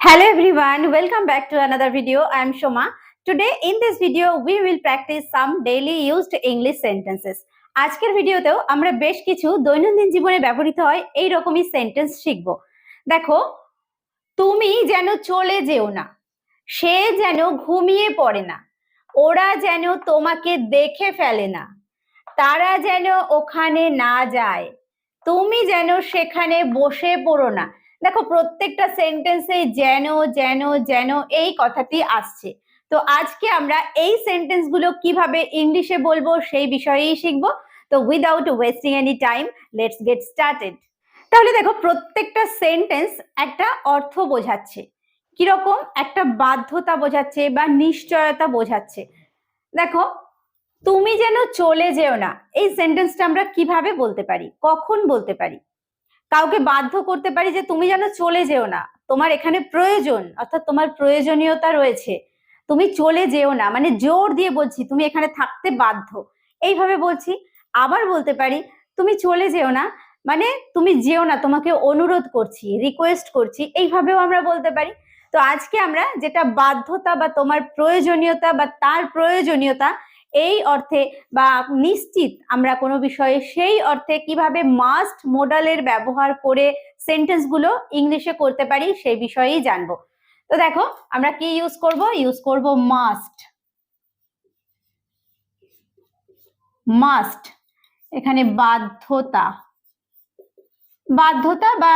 Hello everyone, welcome back to another video. I am Shoma. Today in this video we will practice some daily used English sentences. আজকের ভিডিওতেও আমরা বেশ কিছু দৈনন্দিন জীবনে ব্যবহৃত হয় এই রকমই সেন্টেন্স শিখব। দেখো, তুমি যেন চলে যেও না, সে যেন ঘুমিয়ে পড়ে না, ওরা যেন তোমাকে দেখে ফেলে না, তারা যেন ওখানে না যায়, তুমি যেন সেখানে বসে পড়ো না। দেখো, প্রত্যেকটা সেন্টেন্সে যেন যেন যেন এই কথাটি আসছে। তো আজকে আমরা এই সেন্টেন্স গুলো কিভাবে ইংলিশে বলবো সেই বিষয়েই শিখবো। তো without wasting any time, let's get started. তাহলে দেখো, প্রত্যেকটা সেন্টেন্স একটা অর্থ বোঝাচ্ছে, কিরকম একটা বাধ্যতা বোঝাচ্ছে বা নিশ্চয়তা বোঝাচ্ছে। দেখো, তুমি যেন চলে যেও না, এই সেন্টেন্সটা আমরা কিভাবে বলতে পারি, কখন বলতে পারি? কাউকে বাধ্য করতে পারি যে তুমি যেন চলে যেও না, তোমার এখানে প্রয়োজন, অর্থাৎ তোমার প্রয়োজনীয়তা রয়েছে, তুমি চলে যেও না, মানে জোর দিয়ে বলছি তুমি এখানে থাকতে বাধ্য, এইভাবে বলছি। আবার বলতে পারি তুমি চলে যেও না, মানে তুমি যেও না, তোমাকে অনুরোধ করছি, রিকোয়েস্ট করছি, এইভাবেও আমরা বলতে পারি। তো আজকে আমরা যেটা বাধ্যতা বা তোমার প্রয়োজনীয়তা বা তার প্রয়োজনীয়তা এই অর্থে বা নিশ্চিত আমরা কোনো বিষয়ে, সেই অর্থে কিভাবে মাস্ট মোডালের ব্যবহার করে সেন্টেন্স গুলো ইংলিশে করতে পারি সেই বিষয়েই জানবো। তো দেখো, আমরা কি ইউজ করব মাস্ট। মাস্ট এখানে বাধ্যতা, বাধ্যতা বা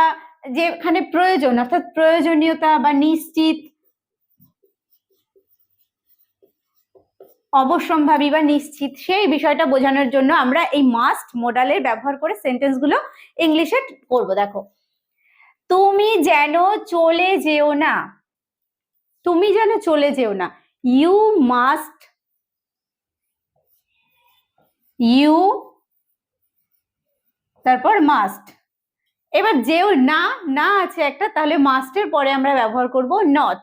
যেখানে প্রয়োজন, অর্থাৎ প্রয়োজনীয়তা বা নিশ্চিত, অবশ্যম্ভাবী বা নিশ্চিত, সেই বিষয়টা বোঝানোর জন্য আমরা এই মাস্ট মোডালের ব্যবহার করে সেন্টেন্স গুলো ইংলিশে করব। দেখো, তুমি যেন চলে যেও না, তুমি যেন চলে যেও না, ইউ মাস্ট, ইউ তারপর মাস্ট। এবার যেও না, না আছে একটা, তাহলে মাস্টের পরে আমরা ব্যবহার করব নট,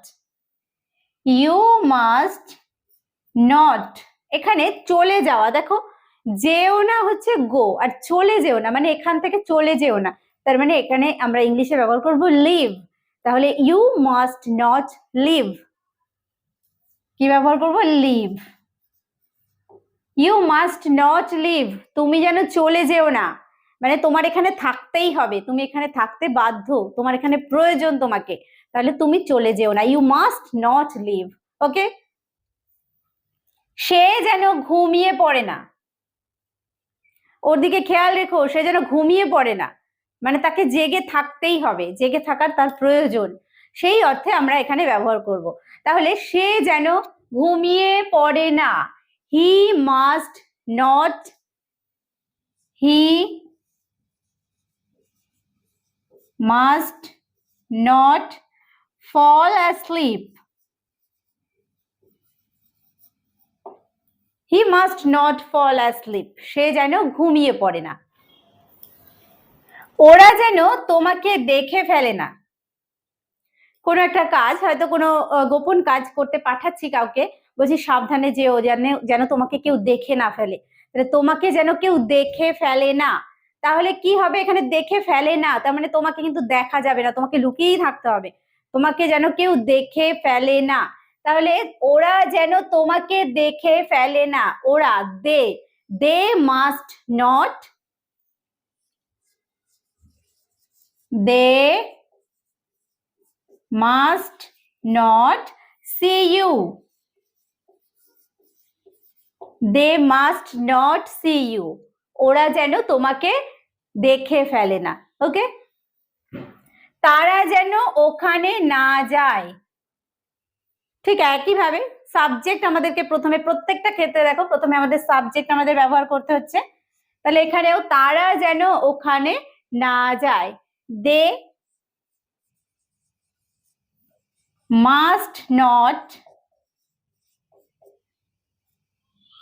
ইউ মাস্ট নট। এখানে চলে যাওয়া, দেখো যেও না হচ্ছে গো, আর চলে যেও না মানে এখান থেকে চলে যেও না, তার মানে এখানে আমরা ইংলিশে ব্যবহার করব লিভ। তাহলে ইউ মাস্ট নট লিভ, কি ব্যবহার করব? Leave. You must not leave, তুমি যেন চলে যেও না, মানে তোমার এখানে থাকতেই হবে, তুমি এখানে থাকতে বাধ্য, তোমার এখানে প্রয়োজন তোমাকে, তাহলে তুমি চলে যেও না, ইউ মাস্ট নট লিভ। ওকে। সে যেন ঘুমিয়ে পড়ে না, ওর দিকে খেয়াল রেখো, সে যেন ঘুমিয়ে পড়ে না, মানে তাকে জেগে থাকতেই হবে, জেগে থাকার তার প্রয়োজন, সেই অর্থে আমরা এখানে ব্যবহার করব। তাহলে সে যেন ঘুমিয়ে পড়ে না, he must not, he must not fall asleep, he must not fall asleep, সে যেন ঘুমিয়ে পড়ে না। ওরা যেন তোমাকে দেখে ফেলে না, কোনো একটা কাজ, হয়তো কোনো গোপন কাজ করতে পাঠাচ্ছি কাউকে, বলছি সাবধানে যেও, যেন তোমাকে কেউ দেখে না ফেলে, তাহলে তোমাকে যেন কেউ দেখে ফেলে না, তাহলে কি হবে? এখানে দেখে ফেলে না, তার মানে তোমাকে কিন্তু দেখা যাবে না, তোমাকে লুকিয়েই থাকতে হবে, তোমাকে যেন কেউ দেখে ফেলে না। তাহলে ওরা যেন তোমাকে দেখে ফেলে না, ওরা, they must not, they must not see you, they must not see you, ওরা যেন তোমাকে দেখে ফেলে না। ওকে। তারা যেন ওখানে না যায়, ঠিক একইভাবে সাবজেক্ট আমাদেরকে প্রথমে, প্রত্যেকটা ক্ষেত্রে দেখো প্রথমে আমাদের সাবজেক্ট আমাদের ব্যবহার করতে হচ্ছে, তাহলে এখানেও তারা যেন ওখানে না যায়, দে মাস্ট নট,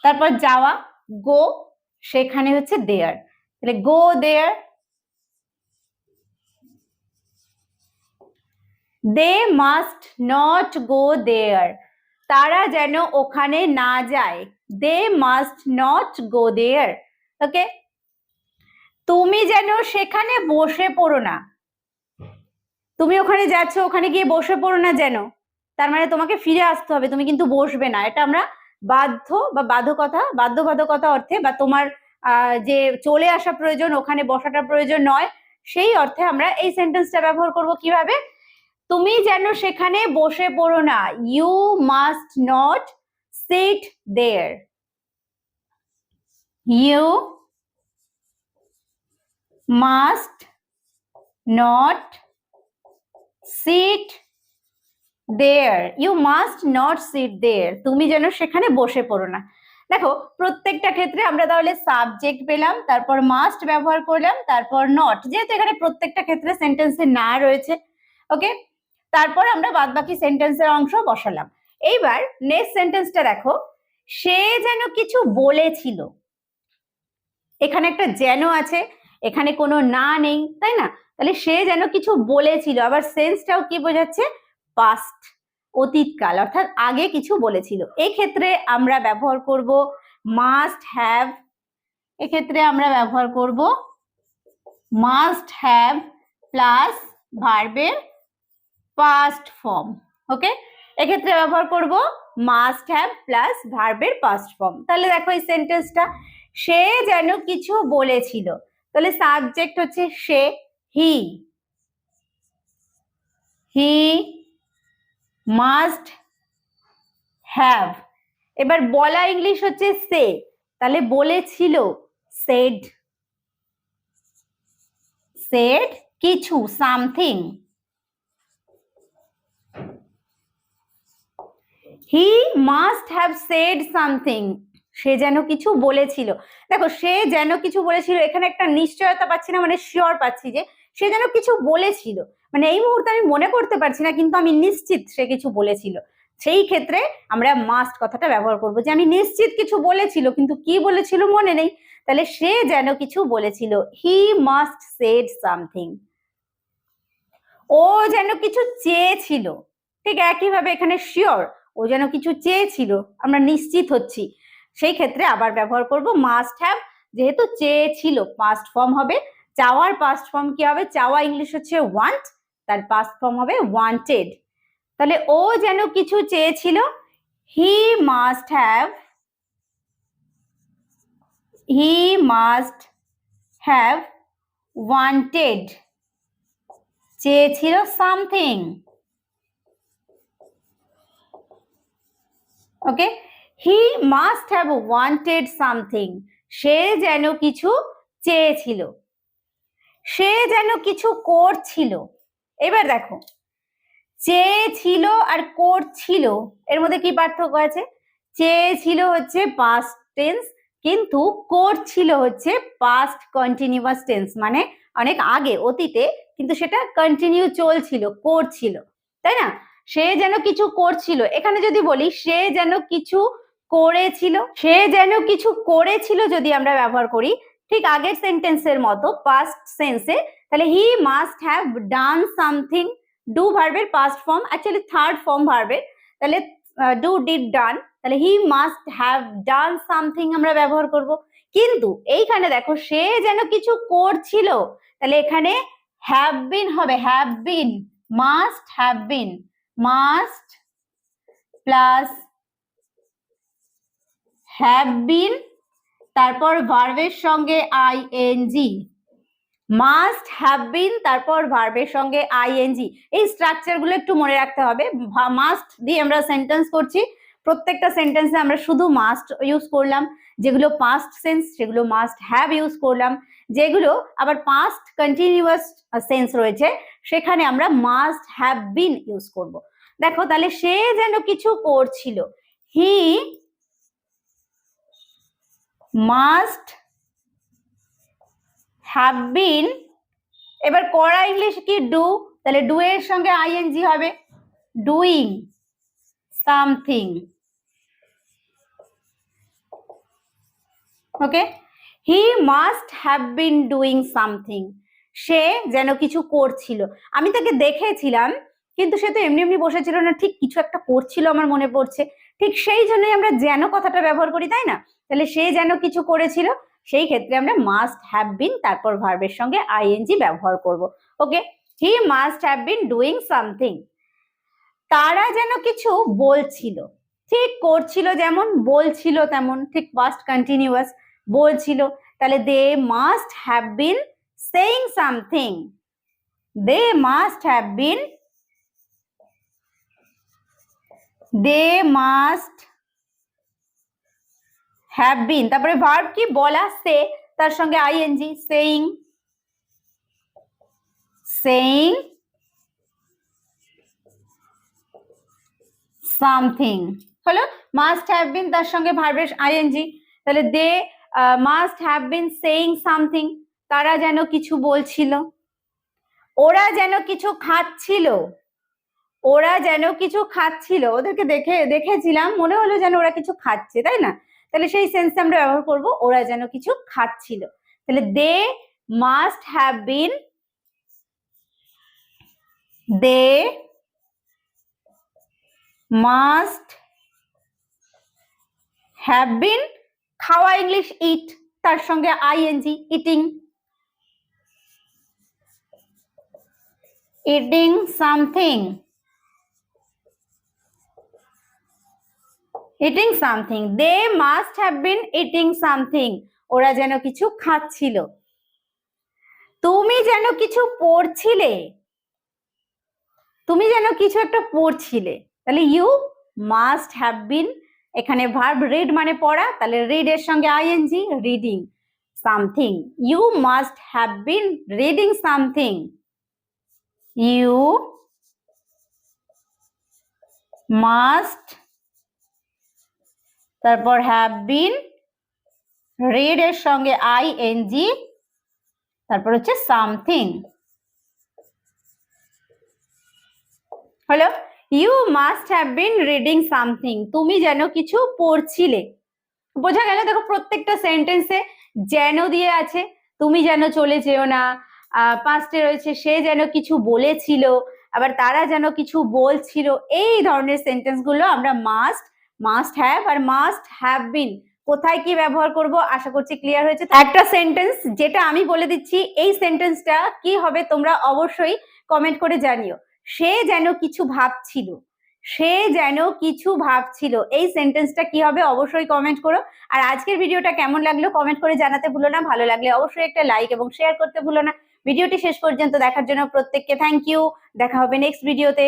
তারপর যাওয়া, গো, সেখানে হচ্ছে দেয়ার, তাহলে গো দেয়ার, দে মাস্ট নট গো দেয়ার, তারা যেন ওখানে না যায়, দে মাস্ট নট গো দেয়ার। ওকে। তুমি যেন সেখানে বসে পড়ো না, তুমি ওখানে যাচ্ছ, ওখানে গিয়ে বসে পড়ো না যেন, তার মানে তোমাকে ফিরে আসতে হবে, তুমি কিন্তু বসবে না। এটা আমরা বাধ্য বা বাধ্যবাধকতা অর্থে, বা তোমার যে চলে আসা প্রয়োজন, ওখানে বসাটা প্রয়োজন নয়, সেই অর্থে আমরা এই সেন্টেন্সটা ব্যবহার করব কিভাবে? তুমি যেন সেখানে বসে পড়ো না, you must not sit there. You must not sit there, you must not sit there, তুমি যেন সেখানে বসে পড়ো না। দেখো প্রত্যেকটা ক্ষেত্রে আমরা তাহলে সাবজেক্ট পেলাম, তারপর মাস্ট ব্যবহার করলাম, তারপর নট, যেহেতু এখানে প্রত্যেকটা ক্ষেত্রে সেন্টেন্সে না রয়েছে। ওকে, তারপর আমরা বাদ বাকি সেন্টেন্সের অংশ বসালাম। এইবার নেক্সট সেন্টেন্সটা দেখো, সে যেন কিছু বলেছিল। এখানে একটা যেন আছে, এখানে কোনো না নেই, তাই না? তাহলে সে যেন কিছু বলেছিল, আবার সেন্সটাও কি বোঝাচ্ছে? পাস্ট, অতীতকাল, অর্থাৎ আগে কিছু বলেছিল। এক্ষেত্রে আমরা ব্যবহার করব মাস্ট হ্যাভ। এক্ষেত্রে আমরা ব্যবহার করব মাস্ট হ্যাভ প্লাস ভার্বের পাস্ট ফর্ম। ওকে, এক্ষেত্রে ব্যবহার করব মাস্ট হ্যাভ প্লাস ভার্বের পাস্ট ফর্ম। তাহলে দেখো এই সেন্টেন্সটা, সে যেন কিছু বলেছিল, তাহলে সাবজেক্ট হচ্ছে সে, হি, হি মাস্ট হ্যাভ। এবার বলা ইংলিশ হচ্ছে সে, তাহলে বলেছিল সেড, সেড কিছু, something. He must have said something, সে যেন কিছু বলেছিল। দেখো সে যেন কিছু বলেছিল, এখানে একটা নিশ্চয়তা পাচ্ছি না, মানে শিওর পাচ্ছি যে সে যেন কিছু বলেছিল, মানে এই মুহূর্তে আমি মনে করতে পারছি না, কিন্তু আমি নিশ্চিত সে কিছু বলেছিল। সেই ক্ষেত্রে আমরা মাস্ট কথাটা ব্যবহার করব, যে আমি নিশ্চিত কিছু বলেছিল, কিন্তু কি বলেছিল মনে নেই। তাহলে সে যেন কিছু বলেছিল, হি মাস্ট সেড সামথিং। ও যেন কিছু চেয়েছিল, ঠিক একইভাবে এখানে শিওর, ও যেন কিছু চেয়েছিল, আমরা নিশ্চিত হচ্ছি, সেই ক্ষেত্রে আবার ব্যবহার করব মাস্ট হ্যাভ। যেহেতু চেয়েছিল পাস্ট ফর্ম হবে, চাওয়ার পাস্ট ফর্ম কি হবে? চাওয়া ইংলিশ হচ্ছে ওয়ান্ট, তার পাস্ট ফর্ম হবে ওয়ান্টেড। তাহলে ও যেন কিছু চেয়েছিল, he must have, he must have wanted, চেয়েছিল something. Okay, he must have wanted something, সে যেন কিছু চেয়েছিল, সে যেন কিছু করছিল। এবার দেখো চেয়েছিল আর করছিল, এর মধ্যে কি পার্থক্য আছে? চেয়েছিল হচ্ছে পাস্ট টেন্স, কিন্তু করছিল হচ্ছে পাস্ট কন্টিনিউয়াস টেন্স, মানে অনেক আগে, অতীতে, কিন্তু সেটা কন্টিনিউ চলছিল, করছিল, তাই না? সে যেন কিছু করছিল, এখানে যদি বলি সে যেন কিছু করেছিল, সে যেন কিছু করেছিল যদি আমরা ব্যবহার করি ঠিক আগের সেন্টেন্সের মতো পাস্ট সেন্সে, তাহলে he must have done something, do ভার্বের past form, actually third form ভার্বের, তাহলে ডু ডিড ডান, তাহলে he must have done something আমরা ব্যবহার করব। কিন্তু এইখানে দেখো সে যেন কিছু করছিল, তাহলে এখানে হ্যাভ বিন হবে, have been, must have bin, must plus have been, তারপর ভার্বের সঙ্গে আইএনজি, মাস্ট হ্যাভ বিন, তারপর ভার্বের সঙ্গে আইএনজি। এই স্ট্রাকচার গুলো একটু মনে রাখতে হবে। মাস্ট দিয়ে আমরা সেন্টেন্স করছি, প্রত্যেকটা সেন্টেন্সে আমরা শুধু মাস্ট ইউজ করলাম, যেগুলো পাস্ট সেন্স সেগুলো মাস্ট হ্যাভ ইউজ করলাম, যেগুলো আবার পাস্ট কন্টিনিউয়াস সেন্স রয়েছে সেখানে আমরা মাস্ট হ্যাভ বিন ইউজ করব। দেখো তাহলে সে যেন কিছু করছিল, হি মাস্ট হ্যাভ বিন, এবার করা ইংলিশ কি? ডু, তাহলে ডু এর সঙ্গে আইএনজি হবে, doing something. Okay, he must have been doing something, সে যেন কিছু করছিল। আমি তাকে দেখেছিলাম, কিন্তু সে তো এমনি এমনি বসেছিল না, ঠিক কিছু একটা করছিল আমার মনে পড়ছে, ঠিক সেই জন্যই আমরা যেন কথাটা ব্যবহার করি, তাই না? তাহলে সে যেন কিছু করেছিল, সেই ক্ষেত্রে আমরা মাস্ট হ্যাভ বিন তারপর ভার্বের সঙ্গে আইএনজি ব্যবহার করব। Okay, he must have been doing something. তারা যেন কিছু বলছিল, ঠিক করছিল যেমন, বলছিল তেমন, ঠিক পাস্ট কন্টিনিউয়াস, বলছিল, তাহলে they must have been saying something. They must have been, they must have been, তারপরে ভার্ব কি বলা, সে, তার সঙ্গে আইএনজি, সেইং, সেইং সামথিং হলো। মাস্ট হ্যাভ বিন তার সঙ্গে ভার্বের আইএনজি, তাহলে they must have been saying something, তারা যেন কিছু বলছিল। ওরা যেন কিছু খাচ্ছিল, ওরা যেন কিছু খাচ্ছিল, ওদেরকে দেখেছিলাম, মনে হলো যেন ওরা কিছু খাচ্ছে, তাই না? তাহলে সেই সেন্সে আমরা ব্যবহার করব ওরা যেন কিছু খাচ্ছিল। তাহলে they must have been, they must have been, খাওয়া ইংলিশ ইট, তার সঙ্গে ING, eating, eating something, eating something. They must have been eating something, ওরা যেন কিছু খাচ্ছিল। তুমি যেন কিছু পড়ছিলে, তুমি যেন কিছু একটা পড়ছিলে, তাহলে ইউ মাস্ট হ্যাভ বিন, এখানে ভার্ব রিড মানে পড়া, তাহলে রিড এর সঙ্গে ING, reading something. You must have been reading something, you must, তারপর হ্যাভ বিন, রিড এর সঙ্গে আইএনজি, তারপর হচ্ছে সামথিং হলো। You must have been reading something, তুমি যেন কিছু পড়ছিলে। বোঝা গেল? দেখো প্রত্যেকটা সেন্টেন্সে যেন দিয়ে আছে, তুমি যেন চলে যেও না, পাস্টে রয়েছে সে যেন কিছু বলেছিল, আবার তারা যেন কিছু বলছিল। এই ধরনের সেন্টেন্স গুলো আমরা মাস্ট, মাস্ট হ্যাভ আর মাস্ট হ্যাভ বিন কোথায় কি ব্যবহার করব আশা করছি ক্লিয়ার হয়েছে। একটা সেন্টেন্স যেটা আমি বলে দিচ্ছি, এই সেন্টেন্সটা কি হবে তোমরা অবশ্যই কমেন্ট করে জানিও। সে যেন কিছু ভাবছিল, সে যেন কিছু ভাবছিল, এই সেন্টেন্সটা কি হবে অবশ্যই কমেন্ট করো। আর আজকের ভিডিওটা কেমন লাগলো কমেন্ট করে জানাতে ভুলো না। ভালো লাগলে অবশ্যই একটা লাইক এবং শেয়ার করতে ভুলো না। ভিডিওটি শেষ পর্যন্ত দেখার জন্য প্রত্যেককে থ্যাংক ইউ। দেখা হবে নেক্সট ভিডিওতে।